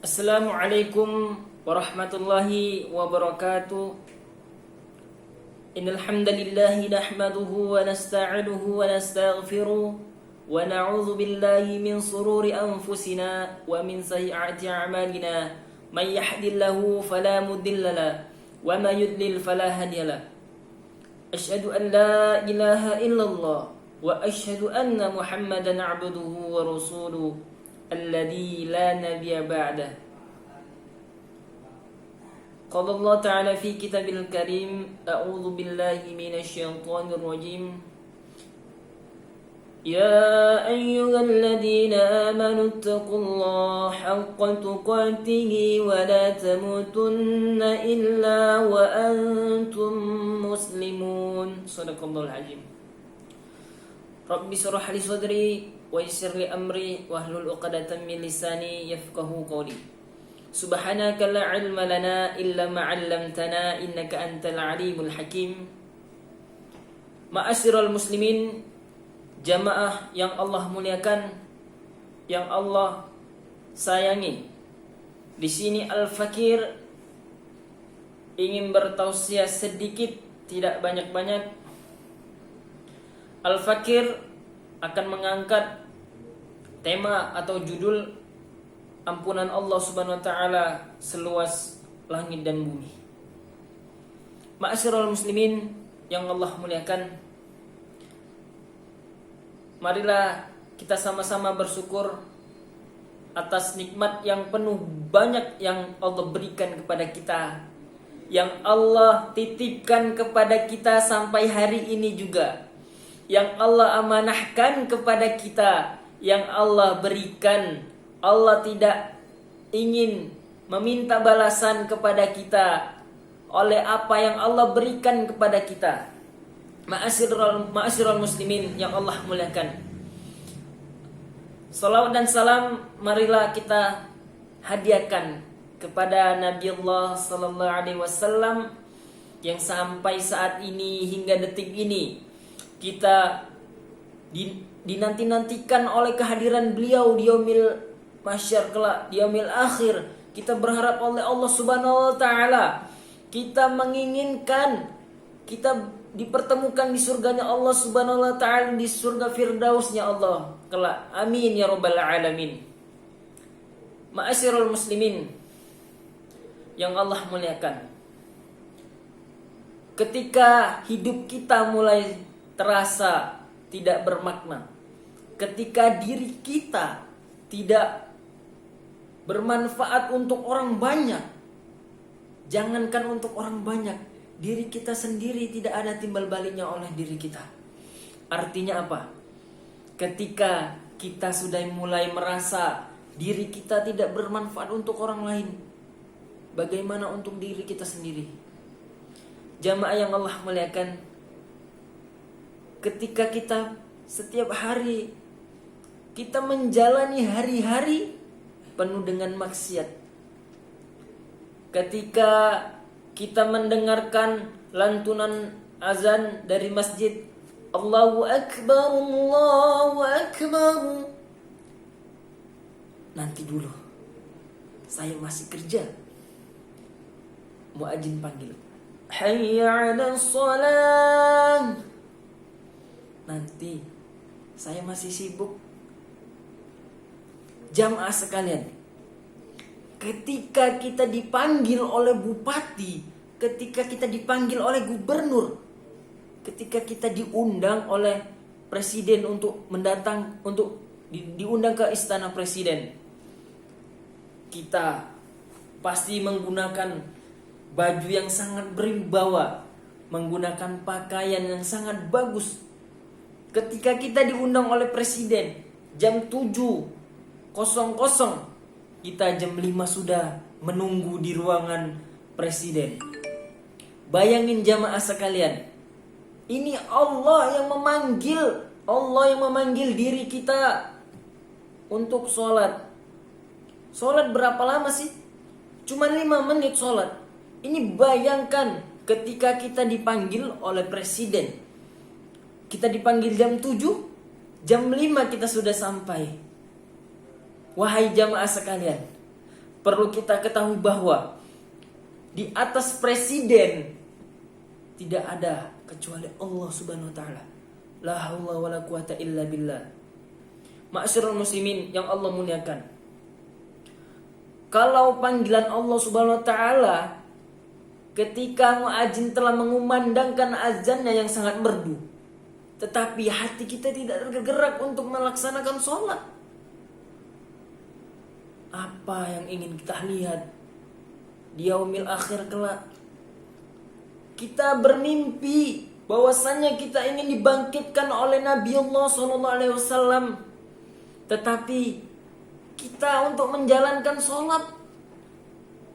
Assalamualaikum warahmatullahi wabarakatuh. Innal hamdalillah nahmaduhu wa nasta'inuhu wa nastaghfiruh wa na'udzu billahi min sururi anfusina wa min sayyiati a'malina. May yahdihillahu fala mudilla lahu wa may yudlil fala hadiya lahu. Asyhadu an la ilaha illallah wa asyhadu anna Muhammadan 'abduhu wa rasuluh alladzi la nabiyya ba'dah. Qala Allah Ta'ala fi kitabil karim, a'udzu billahi minasy syaithanir rajim. Ya ayyuhalladzina amanu taqullaha haqqa tuqatih wa la tamutunna illa wa antum muslimun. Shadaqallahul azim. Rabbi shrah li sadri wa yassir li amri wahlul 'uqdatam min lisani yafqahu qawli. Subhanaka la 'ilma lana illa ma 'allamtana innaka antal 'alimul hakim. Ma'asyiral muslimin, jamaah yang Allah muliakan, yang Allah sayangi. Di sini Al-Fakir ingin bertausiah sedikit, tidak banyak-banyak. Al-Fakir akan mengangkat tema atau judul ampunan Allah Subhanahu wa taala seluas langit dan bumi. Ma'asyiral muslimin yang Allah muliakan, marilah kita sama-sama bersyukur atas nikmat yang penuh banyak yang Allah berikan kepada kita, yang Allah titipkan kepada kita sampai hari ini juga, yang Allah amanahkan kepada kita, yang Allah berikan. Allah tidak ingin meminta balasan kepada kita oleh apa yang Allah berikan kepada kita. Ma'asyiral muslimin yang Allah muliakan, salawat dan salam marilah kita hadiahkan kepada Nabi Allah sallallahu alaihi wasallam yang sampai saat ini hingga detik ini kita dinanti-nantikan oleh kehadiran beliau di yaumil mahsyar kelak, di yaumil akhir. Kita berharap oleh Allah Subhanahu wa taala, kita menginginkan kita dipertemukan di surganya Allah Subhanahu wa taala, di surga firdausnya Allah kelak. Amin ya rabbal alamin. Ma'asyiral muslimin yang Allah muliakan, ketika hidup kita mulai terasa tidak bermakna, ketika diri kita tidak bermanfaat untuk orang banyak, jangankan untuk orang banyak, diri kita sendiri tidak ada timbal baliknya oleh diri kita. Artinya apa? Ketika kita sudah mulai merasa diri kita tidak bermanfaat untuk orang lain, bagaimana untuk diri kita sendiri? Jamaah yang Allah muliakan, ketika kita setiap hari kita menjalani hari-hari penuh dengan maksiat, ketika kita mendengarkan lantunan azan dari masjid, Allahu Akbar, Allahu Akbar, nanti dulu, saya masih kerja, muadzin panggil, hayya 'alas shalah, nanti saya masih sibuk. Jamaah sekalian, ketika kita dipanggil oleh bupati, ketika kita dipanggil oleh gubernur, ketika kita diundang oleh presiden untuk diundang ke istana presiden, kita pasti menggunakan baju yang sangat berwibawa, menggunakan pakaian yang sangat bagus. Ketika kita diundang oleh presiden jam 7.00, kita jam 5 sudah menunggu di ruangan presiden. Bayangin jamaah sekalian, ini Allah yang memanggil diri kita untuk sholat. Sholat berapa lama sih? Cuma 5 menit sholat. Ini bayangkan ketika kita dipanggil oleh presiden, kita dipanggil jam 7, jam 5 kita sudah sampai. Wahai jamaah sekalian, perlu kita ketahui bahwa di atas presiden tidak ada kecuali Allah Subhanahu wa taala. La haula wala quwata illa billah. Ma'asyiral muslimin yang Allah muliakan. Kalau panggilan Allah Subhanahu wa taala ketika muadzin telah mengumandangkan azannya yang sangat merdu, tetapi hati kita tidak tergerak untuk melaksanakan sholat, apa yang ingin kita lihat di yaumil akhir kelak? Kita bermimpi bahwasanya kita ingin dibangkitkan oleh Nabi Allah SAW, tetapi kita untuk menjalankan sholat,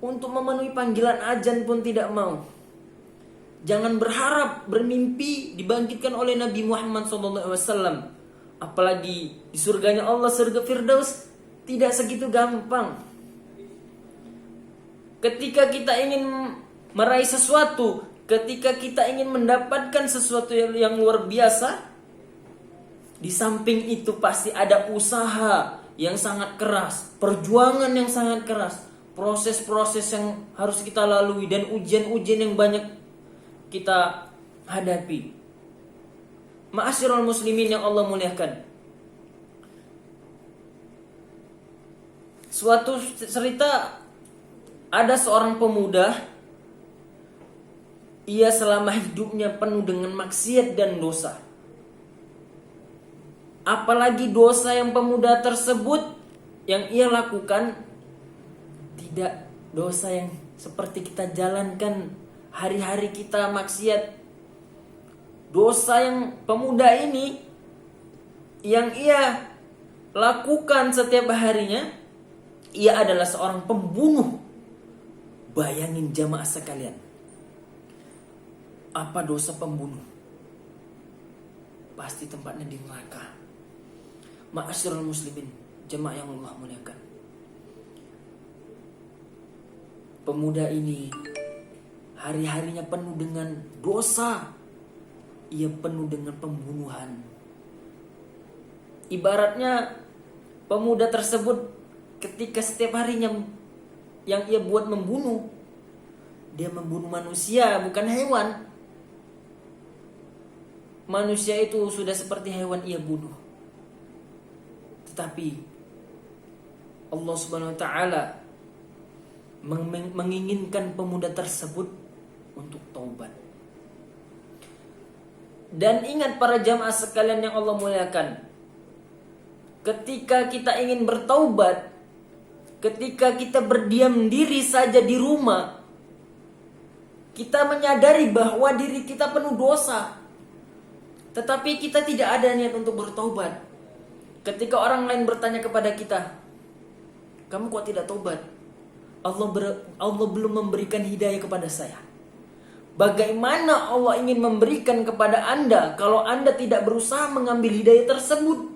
untuk memenuhi panggilan azan pun tidak mau. Jangan berharap bermimpi dibangkitkan oleh Nabi Muhammad SAW, apalagi di surganya Allah, surga Firdaus, tidak segitu gampang. Ketika kita ingin meraih sesuatu, ketika kita ingin mendapatkan sesuatu yang luar biasa, di samping itu pasti ada usaha yang sangat keras, perjuangan yang sangat keras, proses-proses yang harus kita lalui, dan ujian-ujian yang banyak kita hadapi. Ma'asyiral muslimin yang Allah muliakan. Suatu cerita, ada seorang pemuda, ia selama hidupnya penuh dengan maksiat dan dosa. Apalagi dosa yang pemuda tersebut yang ia lakukan tidak dosa yang seperti kita jalankan hari-hari kita maksiat. Dosa yang pemuda ini yang ia lakukan setiap harinya, ia adalah seorang pembunuh. Bayangin jamaah sekalian, apa dosa pembunuh? Pasti tempatnya di neraka. Ma'asyiral muslimin, jamaah yang Allah muliakan. Pemuda ini hari-harinya penuh dengan dosa. Ia penuh dengan pembunuhan. Ibaratnya pemuda tersebut ketika setiap harinya yang ia buat membunuh, dia membunuh manusia, bukan hewan. Manusia itu sudah seperti hewan ia bunuh. Tetapi Allah Subhanahu wa taala menginginkan pemuda tersebut untuk taubat. Dan ingat para jamaah sekalian yang Allah muliakan, ketika kita ingin bertaubat, ketika kita berdiam diri saja di rumah, kita menyadari bahwa diri kita penuh dosa, tetapi kita tidak ada niat untuk bertaubat. Ketika orang lain bertanya kepada kita, kamu kok tidak taubat? Allah belum memberikan hidayah kepada saya. Bagaimana Allah ingin memberikan kepada Anda kalau Anda tidak berusaha mengambil hidayah tersebut?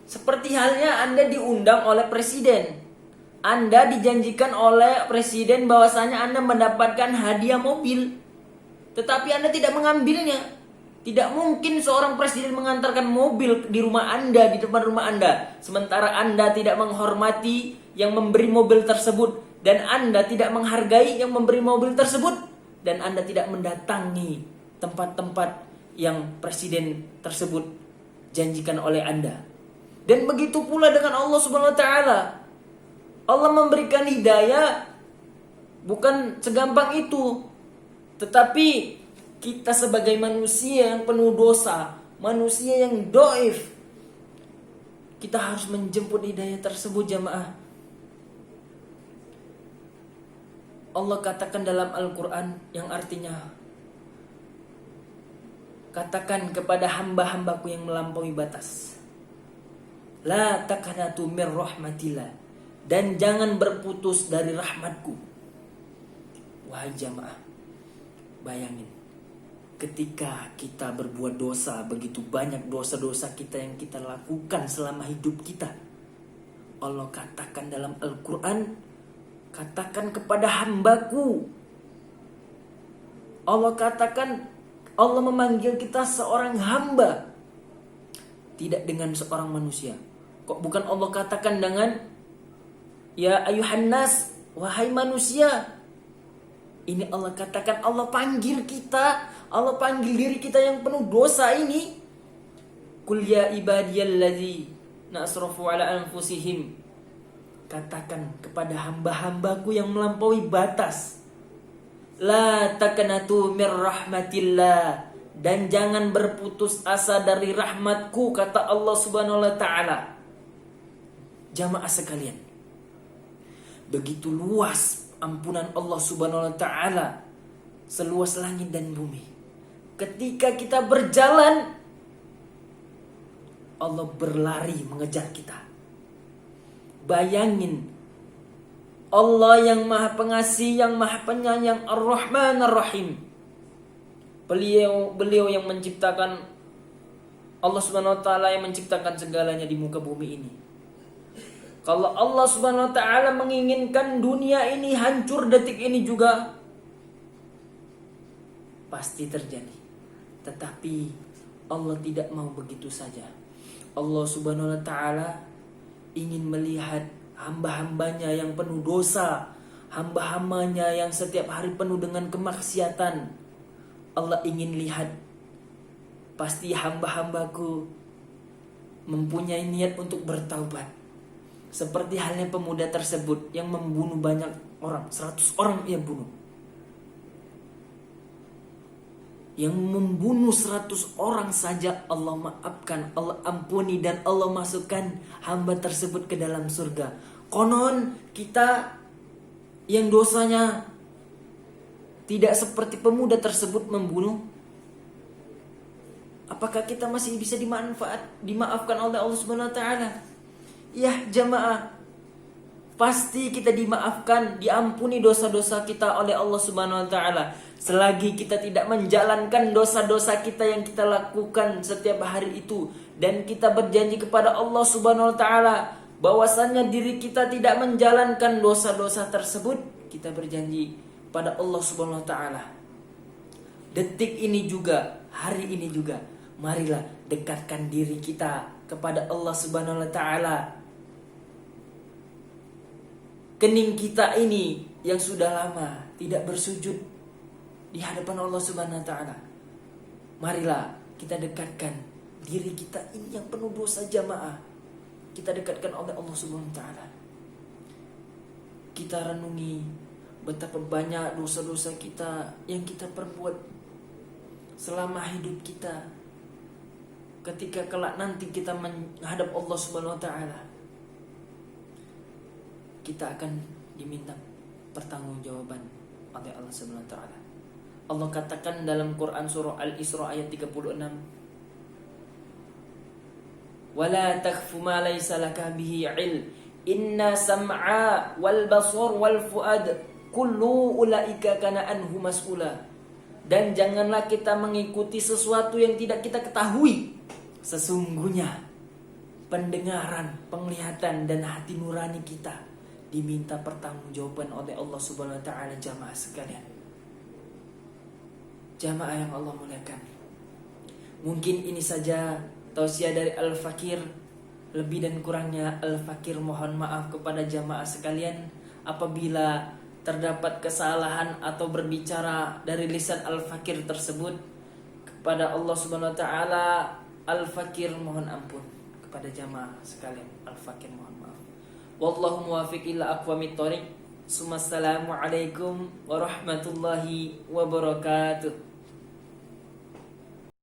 Seperti halnya Anda diundang oleh presiden. Anda dijanjikan oleh presiden bahwasanya Anda mendapatkan hadiah mobil, tetapi Anda tidak mengambilnya. Tidak mungkin seorang presiden mengantarkan mobil di rumah Anda, di depan rumah Anda, sementara Anda tidak menghormati yang memberi mobil tersebut, dan Anda tidak menghargai yang memberi mobil tersebut, dan Anda tidak mendatangi tempat-tempat yang presiden tersebut janjikan oleh Anda. Dan begitu pula dengan Allah Subhanahu wa taala. Allah memberikan hidayah bukan segampang itu. Tetapi kita sebagai manusia yang penuh dosa, manusia yang dhaif, kita harus menjemput hidayah tersebut, jamaah. Allah katakan dalam Al-Quran yang artinya, katakan kepada hamba-hambaku yang melampaui batas, la taqnatu mir rahmatillah, dan jangan berputus dari rahmatku. Wahai jamaah, bayangin ketika kita berbuat dosa, begitu banyak dosa-dosa kita yang kita lakukan selama hidup kita. Allah katakan dalam Al-Quran, katakan kepada hambaku. Allah katakan, Allah memanggil kita seorang hamba, tidak dengan seorang manusia. Kok bukan Allah katakan dengan ya ayuhan nas, wahai manusia. Ini Allah katakan, Allah panggil kita, Allah panggil diri kita yang penuh dosa ini. Qul ya ibadiyalladzina asrafu ala anfusihim. Katakan kepada hamba-hambaku yang melampaui batas. La taqnatu mir rahmatillah. Dan jangan berputus asa dari rahmatku, kata Allah subhanahu wa ta'ala. Jamaah sekalian, begitu luas ampunan Allah subhanahu wa ta'ala, seluas langit dan bumi. Ketika kita berjalan, Allah berlari mengejar kita. Bayangin, Allah yang maha pengasih, yang maha penyayang, Ar-Rahman Ar-Rahim. Beliau yang menciptakan, Allah subhanahu wa ta'ala yang menciptakan segalanya di muka bumi ini. Kalau Allah subhanahu wa ta'ala menginginkan dunia ini hancur detik ini juga, pasti terjadi. Tetapi Allah tidak mau begitu saja. Allah subhanahu wa ta'ala ingin melihat hamba-hambanya yang penuh dosa, hamba-hambanya yang setiap hari penuh dengan kemaksiatan. Allah ingin lihat, pasti hamba-hambaku mempunyai niat untuk bertaubat. Seperti halnya pemuda tersebut yang membunuh banyak orang, 100 orang ia bunuh. Yang membunuh 100 orang saja Allah maafkan, Allah ampuni, dan Allah masukkan hamba tersebut ke dalam surga. Konon kita yang dosanya tidak seperti pemuda tersebut membunuh, apakah kita masih bisa dimaafkan oleh Allah Subhanahu wa taala? Ya jamaah, pasti kita dimaafkan, diampuni dosa-dosa kita oleh Allah Subhanahu wa taala. Selagi kita tidak menjalankan dosa-dosa kita yang kita lakukan setiap hari itu, dan kita berjanji kepada Allah Subhanahu wa taala bahwasannya diri kita tidak menjalankan dosa-dosa tersebut, kita berjanji pada Allah Subhanahu wa taala. Detik ini juga, hari ini juga, marilah dekatkan diri kita kepada Allah Subhanahu wa taala. Kening kita ini yang sudah lama tidak bersujud di hadapan Allah Subhanahu wa taala, marilah kita dekatkan diri kita ini yang penuh dosa jamaah. Kita dekatkan oleh Allah Subhanahu wa taala. Kita renungi betapa banyak dosa-dosa kita yang kita perbuat selama hidup kita. Ketika kelak nanti kita menghadap Allah Subhanahu wa taala, kita akan diminta pertanggungjawaban oleh Allah Subhanahu wa taala. Allah katakan dalam Quran surah Al-Isra ayat 36, "Wala takhfu ma laysa laka bihi 'ilm, inna sam'a wal basar wal fuad kullu ulaika kana anhu mas'ula." Dan janganlah kita mengikuti sesuatu yang tidak kita ketahui. Sesungguhnya pendengaran, penglihatan, dan hati nurani kita diminta pertanggungjawaban oleh Allah Subhanahu wa taala. Jamaah sekalian, jamaah yang Allah muliakan, mungkin ini saja tausiah dari Al-Fakir. Lebih dan kurangnya Al-Fakir mohon maaf kepada jamaah sekalian apabila terdapat kesalahan atau berbicara dari lisan Al-Fakir tersebut. Kepada Allah Subhanahu wa taala, Al-Fakir mohon ampun. Kepada jamaah sekalian, Al-Fakir mohon maaf. Wallahu muwaffiq ila aqwamit thoriq. Assalamualaikum warahmatullahi wabarakatuh.